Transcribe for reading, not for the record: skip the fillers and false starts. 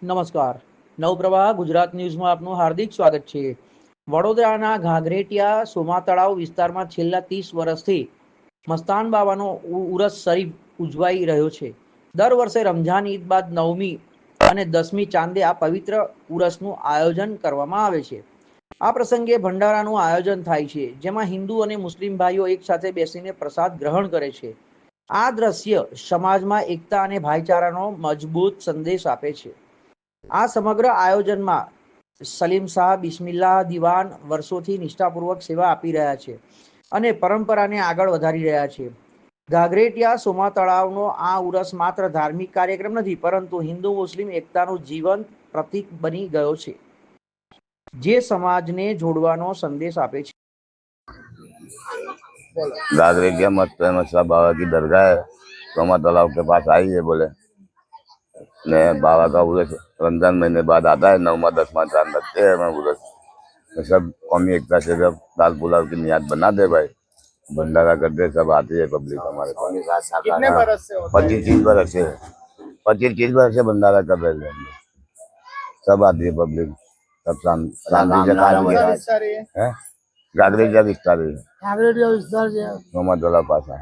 નમસ્કાર. નવપ્રવાહ ગુજરાત ન્યૂઝમાં આપનું હાર્દિક સ્વાગત છે. વડોદરાના ઘાઘરેટિયા સોમા તળાવ વિસ્તારમાં છેલ્લા 30 વર્ષથી મસ્તાન બાવાનો ઉરસ શરીફ ઉજવાઈ રહ્યો છે. દર વર્ષે રમઝાન ઈદ બાદ 9મી અને 10મી ચાંદે આ પવિત્ર ઉરસનું આયોજન કરવામાં આવે છે. આ પ્રસંગે ભંડારાનું આયોજન થાય છે, જેમાં હિન્દુ અને મુસ્લિમ ભાઈઓ એકસાથે બેસીને પ્રસાદ ગ્રહણ કરે છે. આ દ્રશ્ય સમાજમાં એકતા અને ભાઈચારાનો મજબૂત સંદેશ આપે છે. આ સમગ્ર આયોજનમાં સલીમ શાહ બિસ્મિલ્લાહ દિવાન વર્ષોથી નિષ્ઠાપૂર્વક સેવા આપી રહ્યા છે અને પરંપરાને આગળ વધારી રહ્યા છે. ઘાઘરેટિયા સોમા તળાવનો આ ઉરસ માત્ર ધાર્મિક કાર્યક્રમ નથી, પરંતુ હિન્દુ મુસ્લિમ એકતાનું જીવંત પ્રતીક બની ગયો છે, જે સમાજને જોડવાનો સંદેશ આપે છે. घाघरेटिया मस्ता बाबा की दरगाह है, सोमा तालाब के पास आई है बोले ने बाबा का उर्स रमजान महीने बाद आता है। 9वां 10वां चांद रखते हैं मैं उर्स सब कौमी एकता से सब दाल पुलाव की नियत बना दे भाई, भंडारा करते सब आती है पब्लिक हमारे पास। कितने बरस से होता है? 25 वर्ष से भंडारा कर रहे हैं। सब आती है पब्लिक, सब शांति से काम कौन सा विस्तार है? है। घाघरेटिया विस्तार है, घाघरेटिया विस्तार है। सोमा तालाब पास है।